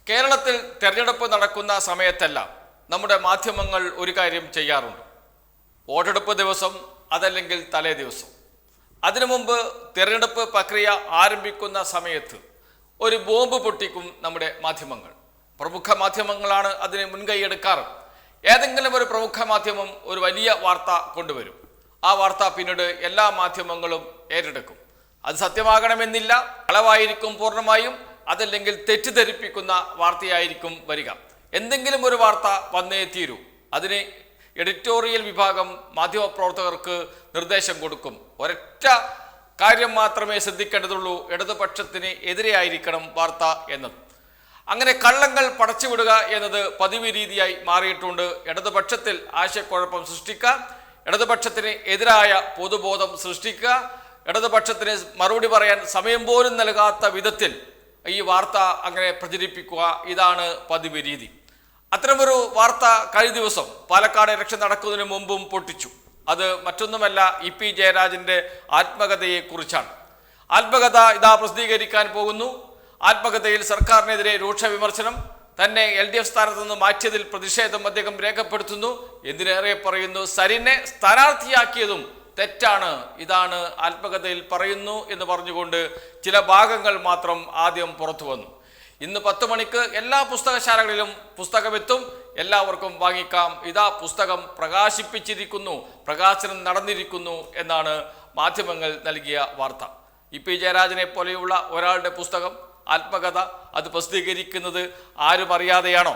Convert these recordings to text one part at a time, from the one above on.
കേരളത്തിൽ തെരഞ്ഞെടുപ്പ് നടക്കുന്ന സമയത്തെല്ലാം നമ്മുടെ മാധ്യമങ്ങൾ ഒരു കാര്യം ചെയ്യാറുണ്ട്. വോട്ടെടുപ്പ് ദിവസം അതല്ലെങ്കിൽ തലേ ദിവസം, അതിനു മുമ്പ് തിരഞ്ഞെടുപ്പ് പ്രക്രിയ ആരംഭിക്കുന്ന സമയത്ത് ഒരു ബോംബ് പൊട്ടിക്കും നമ്മുടെ മാധ്യമങ്ങൾ. പ്രമുഖ മാധ്യമങ്ങളാണ് അതിന് മുൻകൈയെടുക്കാറ്. ഏതെങ്കിലും ഒരു പ്രമുഖ മാധ്യമം ഒരു വലിയ വാർത്ത കൊണ്ടുവരും. ആ വാർത്ത പിന്നീട് എല്ലാ മാധ്യമങ്ങളും ഏറ്റെടുക്കും. അത് സത്യമാകണമെന്നില്ല, കളവായിരിക്കും പൂർണ്ണമായും, അതല്ലെങ്കിൽ തെറ്റിദ്ധരിപ്പിക്കുന്ന വാർത്തയായിരിക്കും വരിക. എന്തെങ്കിലും ഒരു വാർത്ത വന്നേ തീരൂ. അതിന് എഡിറ്റോറിയൽ വിഭാഗം മാധ്യമപ്രവർത്തകർക്ക് നിർദ്ദേശം കൊടുക്കും. ഒരൊറ്റ കാര്യം മാത്രമേ ശ്രദ്ധിക്കേണ്ടതുള്ളൂ, ഇടതുപക്ഷത്തിന് എതിരെയായിരിക്കണം വാർത്ത എന്നത്. അങ്ങനെ കള്ളങ്ങൾ പടച്ചുവിടുക എന്നത് പതിവ് രീതിയായി മാറിയിട്ടുണ്ട്. ഇടതുപക്ഷത്തിൽ ആശയക്കുഴപ്പം സൃഷ്ടിക്കുക, ഇടതുപക്ഷത്തിന് എതിരായ പൊതുബോധം സൃഷ്ടിക്കുക, ഇടതുപക്ഷത്തിന് മറുപടി പറയാൻ സമയം പോലും നൽകാത്ത വിധത്തിൽ ഈ വാർത്ത അങ്ങനെ പ്രചരിപ്പിക്കുക, ഇതാണ് പതിവ് രീതി. അത്തരമൊരു വാർത്ത കഴിഞ്ഞ ദിവസം പാലക്കാട് ഇലക്ഷൻ നടക്കുന്നതിന് മുമ്പും പൊട്ടിച്ചു. അത് മറ്റൊന്നുമല്ല, ഇ.പി. ജയരാജന്റെ ആത്മകഥയെക്കുറിച്ചാണ്. ആത്മകഥ ഇതാ പ്രസിദ്ധീകരിക്കാൻ പോകുന്നു. ആത്മകഥയിൽ സർക്കാരിനെതിരെ രൂക്ഷ വിമർശനം, തന്നെ LDF സ്ഥാനത്ത് നിന്ന് മാറ്റിയതിൽ പ്രതിഷേധം അദ്ദേഹം രേഖപ്പെടുത്തുന്നു. എന്തിനേറെ പറയുന്നു, സരിനെ സ്ഥാനാർത്ഥിയാക്കിയതും തെറ്റാണ്, ഇതാണ് ആത്മകഥയിൽ പറയുന്നു എന്ന് പറഞ്ഞുകൊണ്ട് ചില ഭാഗങ്ങൾ മാത്രം ആദ്യം പുറത്തു വന്നു. ഇന്ന് 10 മണിക്ക് എല്ലാ പുസ്തകശാലകളിലും പുസ്തകമെത്തും, എല്ലാവർക്കും വാങ്ങിക്കാം. ഇതാ പുസ്തകം പ്രകാശിപ്പിച്ചിരിക്കുന്നു, പ്രകാശനം നടന്നിരിക്കുന്നു എന്നാണ് മാധ്യമങ്ങൾ നൽകിയ വാർത്ത. ഇ.പി. ജയരാജനെ പോലെയുള്ള ഒരാളുടെ പുസ്തകം, ആത്മകഥ, അത് പ്രസിദ്ധീകരിക്കുന്നത് ആരും അറിയാതെയാണോ?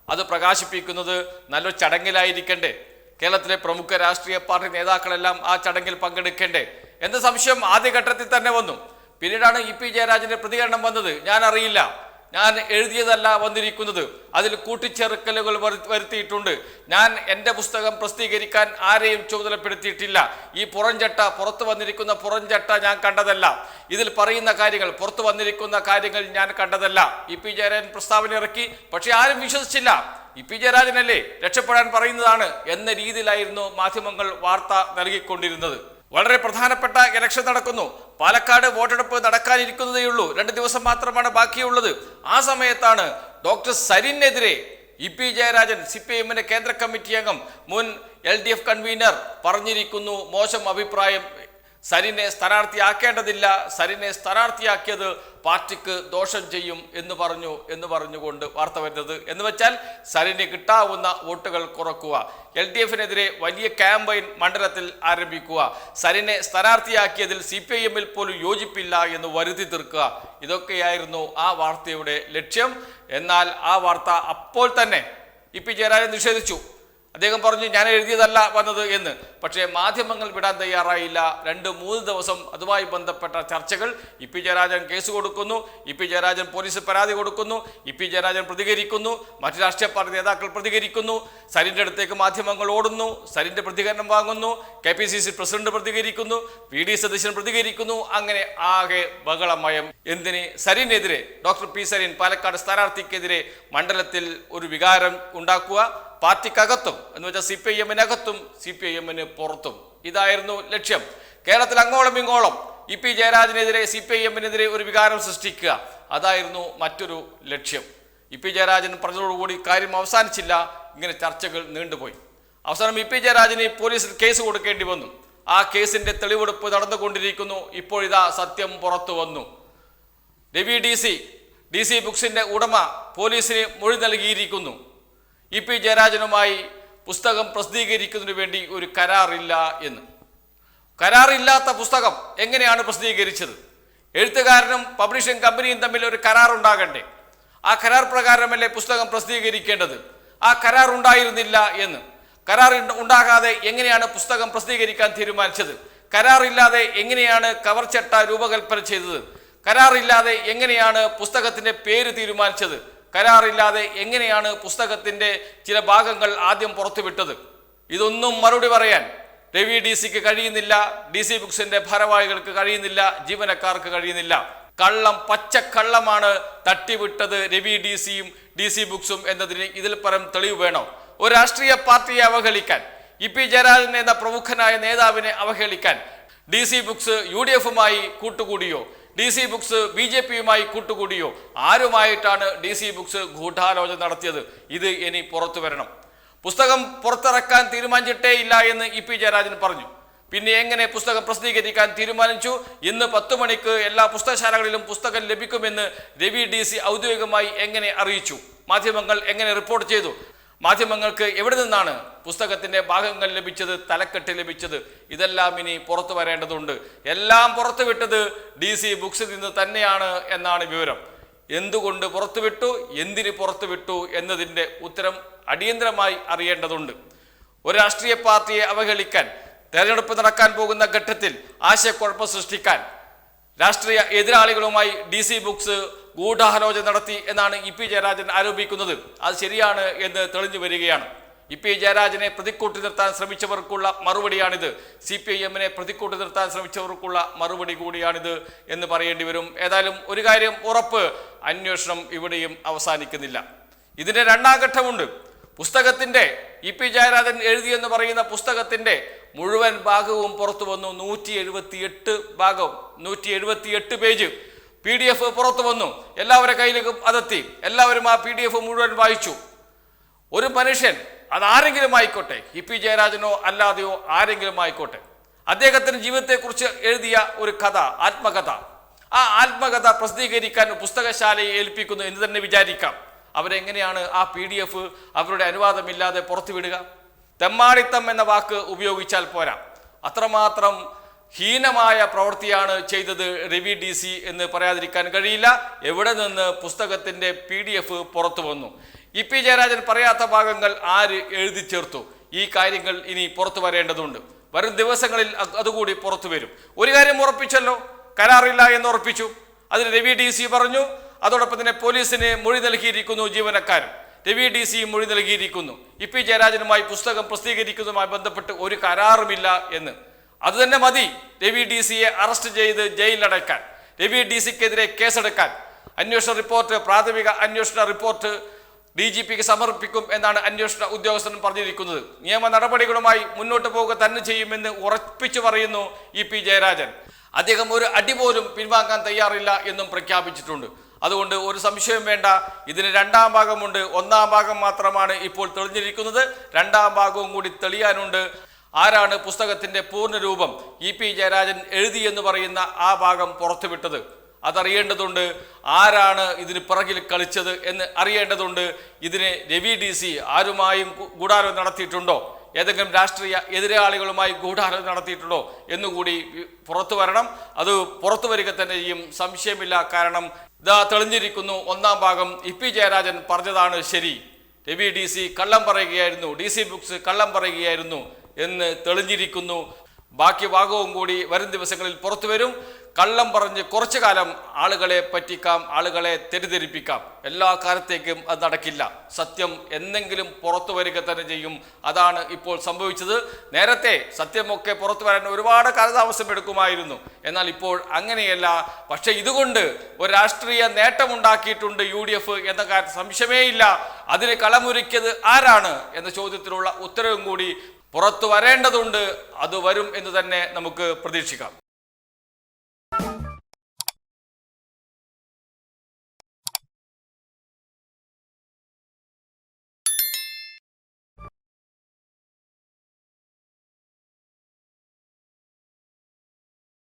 അത് പ്രകാശിപ്പിക്കുന്നത് നല്ലൊരു ചടങ്ങിലായിരിക്കണ്ടേ? കേരളത്തിലെ പ്രമുഖ രാഷ്ട്രീയ പാർട്ടി നേതാക്കളെല്ലാം ആ ചടങ്ങിൽ പങ്കെടുക്കേണ്ടേ എന്ന സംശയം ആദ്യഘട്ടത്തിൽ തന്നെ വന്നു. പിന്നീടാണ് ഇ.പി. ജയരാജന്റെ പ്രതികരണം വന്നത്. ഞാൻ അറിയില്ല, ഞാൻ എഴുതിയതല്ല വന്നിരിക്കുന്നത്, അതിൽ കൂട്ടിച്ചേർക്കലുകൾ വരുത്തിയിട്ടുണ്ട്, ഞാൻ എൻ്റെ പുസ്തകം പ്രസിദ്ധീകരിക്കാൻ ആരെയും ചുമതലപ്പെടുത്തിയിട്ടില്ല, ഈ പുറത്തു വന്നിരിക്കുന്ന പുറംചട്ട ഞാൻ കണ്ടതല്ല, ഇതിൽ പറയുന്ന കാര്യങ്ങൾ, പുറത്തു വന്നിരിക്കുന്ന കാര്യങ്ങൾ ഞാൻ കണ്ടതല്ല. ഇ.പി. ജയരാജൻ പ്രസ്താവന ഇറക്കി, പക്ഷെ ആരും വിശ്വസിച്ചില്ല. ഇ.പി. ജയരാജനല്ലേ രക്ഷപ്പെടാൻ പറയുന്നതാണ് എന്ന രീതിയിലായിരുന്നു മാധ്യമങ്ങൾ വാർത്ത നൽകിക്കൊണ്ടിരുന്നത്. വളരെ പ്രധാനപ്പെട്ട ഇലക്ഷൻ നടക്കുന്നു. പാലക്കാട് വോട്ടെടുപ്പ് നടക്കാനിരിക്കുന്നതേയുള്ളൂ, 2 ദിവസം മാത്രമാണ് ബാക്കിയുള്ളത്. ആ സമയത്താണ് ഡോക്ടർ സരിനെതിരെ ഇ.പി. ജയരാജൻ, CPIM കേന്ദ്ര കമ്മിറ്റി അംഗം, മുൻ LDF കൺവീനർ പറഞ്ഞിരിക്കുന്നു മോശം അഭിപ്രായം, സരിനെ സ്ഥാനാർത്ഥിയാക്കേണ്ടതില്ല, സരിനെ സ്ഥാനാർത്ഥിയാക്കിയത് പാർട്ടിക്ക് ദോഷം ചെയ്യും എന്ന് പറഞ്ഞുകൊണ്ട് വാർത്ത വരുന്നത്. എന്ന് വെച്ചാൽ സരിന് കിട്ടാവുന്ന വോട്ടുകൾ കുറക്കുക, LDFനെതിരെ വലിയ ക്യാമ്പയിൻ മണ്ഡലത്തിൽ ആരംഭിക്കുക, സരിനെ സ്ഥാനാർത്ഥിയാക്കിയതിൽ CPIM പോലും യോജിപ്പില്ല എന്ന് വരുത്തി തീർക്കുക. ഇതൊക്കെയായിരുന്നു ആ വാർത്തയുടെ ലക്ഷ്യം. എന്നാൽ ആ വാർത്ത അപ്പോൾ തന്നെ ഇ.പി. ജയരാജൻ നിഷേധിച്ചു. അദ്ദേഹം പറഞ്ഞു ഞാൻ എഴുതിയതല്ല വന്നത് എന്ന്. പക്ഷേ മാധ്യമങ്ങൾ വിടാൻ തയ്യാറായില്ല. 2-3 ദിവസം അതുമായി ബന്ധപ്പെട്ട ചർച്ചകൾ. ഇ.പി. ജയരാജൻ കേസ് കൊടുക്കുന്നു, ഇ.പി. ജയരാജൻ പോലീസിൽ പരാതി കൊടുക്കുന്നു, ഇ.പി. ജയരാജൻ പ്രതികരിക്കുന്നു, മറ്റു രാഷ്ട്രീയ പാർട്ടി നേതാക്കൾ പ്രതികരിക്കുന്നു, സരിന്റെ അടുത്തേക്ക് മാധ്യമങ്ങൾ ഓടുന്നു, സരിന്റെ പ്രതികരണം വാങ്ങുന്നു, KPCC പ്രസിഡന്റ് പ്രതികരിക്കുന്നു, VD സതീശൻ പ്രതികരിക്കുന്നു. അങ്ങനെ ആകെ ബഹളമയം. എന്തിന്? സരിനെതിരെ, ഡോക്ടർ പി സരിൻ പാലക്കാട് സ്ഥാനാർത്ഥിക്കെതിരെ മണ്ഡലത്തിൽ ഒരു വികാരം ഉണ്ടാക്കുക, പാർട്ടിക്കകത്തും എന്ന് വെച്ചാൽ CPIM-നകത്തും CPIM-ന് പുറത്തും. ഇതായിരുന്നു ലക്ഷ്യം. കേരളത്തിൽ അങ്ങോളം ഇങ്ങോളം ഇ.പി. ജയരാജനെതിരെ CPIM-നെതിരെ ഒരു വികാരം സൃഷ്ടിക്കുക, അതായിരുന്നു മറ്റൊരു ലക്ഷ്യം. ഇ.പി. ജയരാജൻ പറഞ്ഞതോടുകൂടി കാര്യം അവസാനിച്ചില്ല. ഇങ്ങനെ ചർച്ചകൾ നീണ്ടുപോയി. അവസാനം ഇ.പി. ജയരാജന് പോലീസിൽ കേസ് കൊടുക്കേണ്ടി വന്നു. ആ കേസിന്റെ തെളിവെടുപ്പ് നടന്നുകൊണ്ടിരിക്കുന്നു. ഇപ്പോഴിതാ സത്യം പുറത്തു വന്നു. രവി DC ബുക്സിന്റെ ഉടമ പോലീസിന് മൊഴി നൽകിയിരിക്കുന്നു. ഇ.പി. ജയരാജനുമായി പുസ്തകം പ്രസിദ്ധീകരിക്കുന്നതിന് വേണ്ടി ഒരു കരാറില്ല എന്ന്. കരാറില്ലാത്ത പുസ്തകം എങ്ങനെയാണ് പ്രസിദ്ധീകരിച്ചത്? എഴുത്തുകാരനും പബ്ലിഷിംഗ് കമ്പനിയും തമ്മിൽ ഒരു കരാർ ഉണ്ടാകണ്ടേ? ആ കരാർ പ്രകാരമല്ലേ പുസ്തകം പ്രസിദ്ധീകരിക്കേണ്ടത്? ആ കരാർ ഉണ്ടായിരുന്നില്ല എന്ന്. കരാർ ഉണ്ടാകാതെ എങ്ങനെയാണ് പുസ്തകം പ്രസിദ്ധീകരിക്കാൻ തീരുമാനിച്ചത്? കരാറില്ലാതെ എങ്ങനെയാണ് കവർ ചട്ട രൂപകൽപ്പന ചെയ്തത്? കരാറില്ലാതെ എങ്ങനെയാണ് പുസ്തകത്തിന്റെ പേര് തീരുമാനിച്ചത്? കരാറില്ലാതെ എങ്ങനെയാണ് പുസ്തകത്തിന്റെ ചില ഭാഗങ്ങൾ ആദ്യം പുറത്തുവിട്ടത്? ഇതൊന്നും മറുപടി പറയാൻ രവി DC-ക്ക് കഴിയുന്നില്ല, DC ബുക്സിന്റെ ഭാരവാഹികൾക്ക് കഴിയുന്നില്ല, ജീവനക്കാർക്ക് കഴിയുന്നില്ല. കള്ളം, പച്ചക്കള്ളമാണ് തട്ടിവിട്ടത് രവി DC-യും DC ബുക്സും എന്നതിന് ഇതിൽ പരം തെളിവ് വേണോ? ഒരു രാഷ്ട്രീയ പാർട്ടിയെ അവഹേളിക്കാൻ, ഇ.പി. ജയരാജൻ എന്ന പ്രമുഖനായ നേതാവിനെ അവഹേളിക്കാൻ DC ബുക്സ് UDF-മായി കൂട്ടുകൂടിയോ? DC ബുക്സ് BJPയുമായി കൂട്ടുകൂടിയോ? ആരുമായിട്ടാണ് DC ബുക്സ് ഗൂഢാലോചന നടത്തിയത്? ഇത് ഇനി പുറത്തു വരണം. പുസ്തകം പുറത്തിറക്കാൻ തീരുമാനിച്ചിട്ടേ ഇല്ല എന്ന് EP ജയരാജൻ പറഞ്ഞു. പിന്നെ എങ്ങനെ പുസ്തകം പ്രസിദ്ധീകരിക്കാൻ തീരുമാനിച്ചു? ഇന്ന് 10 മണിക്ക് എല്ലാ പുസ്തകശാലകളിലും പുസ്തകം ലഭിക്കുമെന്ന് രവി DC ഔദ്യോഗികമായി എങ്ങനെ അറിയിച്ചു? മാധ്യമങ്ങൾ എങ്ങനെ റിപ്പോർട്ട് ചെയ്തു? മാധ്യമങ്ങൾക്ക് എവിടെ നിന്നാണ് പുസ്തകത്തിന്റെ ഭാഗങ്ങൾ ലഭിച്ചത്, തലക്കെട്ട് ലഭിച്ചത്? ഇതെല്ലാം ഇനി പുറത്തു വരേണ്ടതുണ്ട്. എല്ലാം പുറത്തുവിട്ടത് DC ബുക്സിൽ നിന്ന് തന്നെയാണ് എന്നാണ് വിവരം. എന്തുകൊണ്ട് പുറത്തുവിട്ടു, എന്തിന് പുറത്തുവിട്ടു എന്നതിൻ്റെ ഉത്തരം അടിയന്തരമായി അറിയേണ്ടതുണ്ട്. ഒരു രാഷ്ട്രീയ പാർട്ടിയെ അവഹേളിക്കാൻ, തെരഞ്ഞെടുപ്പ് നടക്കാൻ പോകുന്ന ഘട്ടത്തിൽ ആശയക്കുഴപ്പം സൃഷ്ടിക്കാൻ രാഷ്ട്രീയ എതിരാളികളുമായി DC ബുക്സ് ഗൂഢാലോചന നടത്തി എന്നാണ് EP ജയരാജൻ ആരോപിക്കുന്നത്. അത് ശരിയാണ് എന്ന് തെളിഞ്ഞു വരികയാണ്. EP ജയരാജനെ പ്രതിക്കൂട്ടി നിർത്താൻ ശ്രമിച്ചവർക്കുള്ള മറുപടിയാണിത്. CPIMനെ പ്രതിക്കൂട്ടി നിർത്താൻ ശ്രമിച്ചവർക്കുള്ള മറുപടി കൂടിയാണിത് എന്ന് പറയേണ്ടി വരും. ഏതായാലും ഒരു കാര്യം ഉറപ്പ്, അന്വേഷണം ഇവിടെയും അവസാനിക്കുന്നില്ല. ഇതിന്റെ രണ്ടാം ഘട്ടമുണ്ട്. പുസ്തകത്തിന്റെ EP ജയരാജൻ എഴുതിയെന്ന് പറയുന്ന പുസ്തകത്തിന്റെ മുഴുവൻ ഭാഗവും പുറത്തു വന്നു. 178 ഭാഗം, 178 പേജ് PDF പുറത്തു വന്നു. എല്ലാവരുടെ കയ്യിലേക്കും അതെത്തി. എല്ലാവരും ആ PDF മുഴുവൻ വായിച്ചു. ഒരു മനുഷ്യൻ, അതാരെങ്കിലും ആയിക്കോട്ടെ, EP ജയരാജനോ അല്ലാതെയോ ആരെങ്കിലും ആയിക്കോട്ടെ, അദ്ദേഹത്തിന്റെ ജീവിതത്തെക്കുറിച്ച് എഴുതിയ ഒരു കഥ, ആത്മകഥ, ആ ആത്മകഥ പ്രസിദ്ധീകരിക്കാൻ പുസ്തകശാലയെ ഏൽപ്പിക്കുന്നു എന്ന് തന്നെ വിചാരിക്കാം. അവരെങ്ങനെയാണ് ആ PDF അവരുടെ അനുവാദമില്ലാതെ പുറത്തുവിടുക? തെമ്മാടിത്തം എന്ന വാക്ക് ഉപയോഗിച്ചാൽ പോരാ, അത്രമാത്രം ഹീനമായ പ്രവൃത്തിയാണ് ചെയ്തത് രവി DC എന്ന് പറയാതിരിക്കാൻ കഴിയില്ല. എവിടെ നിന്ന് പുസ്തകത്തിന്റെ PDF പുറത്തു വന്നു? EP ജയരാജൻ പറയാത്ത ഭാഗങ്ങൾ ആര് എഴുതി ചേർത്തു? ഈ കാര്യങ്ങൾ ഇനി പുറത്തു വരേണ്ടതുണ്ട്. വരും ദിവസങ്ങളിൽ അതുകൂടി പുറത്തു വരും. ഒരു കാര്യം ഉറപ്പിച്ചല്ലോ, കരാറില്ല എന്ന് ഉറപ്പിച്ചു. അതിന് രവി DC പറഞ്ഞു. അതോടൊപ്പം തന്നെ പോലീസിന് മൊഴി നൽകിയിരിക്കുന്നു ജീവനക്കാരും. രവി DC മൊഴി നൽകിയിരിക്കുന്നു EP ജയരാജനുമായി പുസ്തകം പ്രസിദ്ധീകരിക്കുന്നതുമായി ബന്ധപ്പെട്ട് ഒരു കരാറുമില്ല എന്ന്. അതുതന്നെ മതി രവി DCയെ അറസ്റ്റ് ചെയ്ത് ജയിലിലടയ്ക്കാൻ, രവി DCക്കെതിരെ കേസെടുക്കാൻ. അന്വേഷണ റിപ്പോർട്ട്, പ്രാഥമിക അന്വേഷണ റിപ്പോർട്ട് DGPക്ക് സമർപ്പിക്കും എന്നാണ് അന്വേഷണ ഉദ്യോഗസ്ഥൻ പറഞ്ഞിരിക്കുന്നത്. നിയമ നടപടികളുമായി മുന്നോട്ട് പോവുക തന്നെ ചെയ്യുമെന്ന് ഉറപ്പിച്ചു പറയുന്നു EP ജയരാജൻ. അദ്ദേഹം ഒരു അടി പോലും പിൻവാങ്ങാൻ തയ്യാറില്ല എന്നും പ്രഖ്യാപിച്ചിട്ടുണ്ട്. അതുകൊണ്ട് ഒരു സംശയം വേണ്ട, ഇതിന് രണ്ടാം ഭാഗമുണ്ട്. ഒന്നാം ഭാഗം മാത്രമാണ് ഇപ്പോൾ തെളിഞ്ഞിരിക്കുന്നത്. രണ്ടാം ഭാഗവും കൂടി തെളിയാനുണ്ട്. ആരാണ് പുസ്തകത്തിന്റെ പൂർണ്ണ രൂപം EP ജയരാജൻ എഴുതി എന്ന് പറയുന്ന ആ ഭാഗം പുറത്തുവിട്ടത്? അതറിയേണ്ടതുണ്ട്. ആരാണ് ഇതിന് പിറകിൽ കളിച്ചത് എന്ന് അറിയേണ്ടതുണ്ട്. ഇതിന് രവി DC ആരുമായും ഗൂഢാലോചന നടത്തിയിട്ടുണ്ടോ? ഏതെങ്കിലും രാഷ്ട്രീയ എതിരാളികളുമായി ഗൂഢാലോചന നടത്തിയിട്ടുണ്ടോ എന്നുകൂടി പുറത്തു വരണം. അത് പുറത്തു വരിക തന്നെ ചെയ്യും, സംശയമില്ല. കാരണം ഇതാ തെളിഞ്ഞിരിക്കുന്നു. ഒന്നാം ഭാഗം EP ജയരാജൻ പറഞ്ഞതാണ് ശരി, രവി DC കള്ളം പറയുകയായിരുന്നു, DC ബുക്സ് കള്ളം പറയുകയായിരുന്നു എന്ന് തെളിഞ്ഞിരിക്കുന്നു. ബാക്കി ഭാഗവും കൂടി വരും ദിവസങ്ങളിൽ പുറത്തു വരും. കള്ളം പറഞ്ഞ് കുറച്ചു കാലം ആളുകളെ പറ്റിക്കാം, ആളുകളെ തെറ്റിദ്ധരിപ്പിക്കാം. എല്ലാ കാലത്തേക്കും അത് നടക്കില്ല. സത്യം എന്നെങ്കിലും പുറത്തു വരിക തന്നെ ചെയ്യും. അതാണ് ഇപ്പോൾ സംഭവിച്ചത്. നേരത്തെ സത്യമൊക്കെ പുറത്തു വരാൻ ഒരുപാട് കാലതാമസം എടുക്കുമായിരുന്നു. എന്നാൽ ഇപ്പോൾ അങ്ങനെയല്ല. പക്ഷെ ഇതുകൊണ്ട് ഒരു രാഷ്ട്രീയ നേട്ടമുണ്ടാക്കിയിട്ടുണ്ട് UDF എന്ന കാര്യം സംശയമേ ഇല്ല. അതിന് കളമൊരുക്കിയത് ആരാണ് എന്ന ചോദ്യത്തിനുള്ള ഉത്തരവും കൂടി പുറത്തു വരേണ്ടതുണ്ട്. അത് വരും എന്ന് തന്നെ നമുക്ക് പ്രതീക്ഷിക്കാം.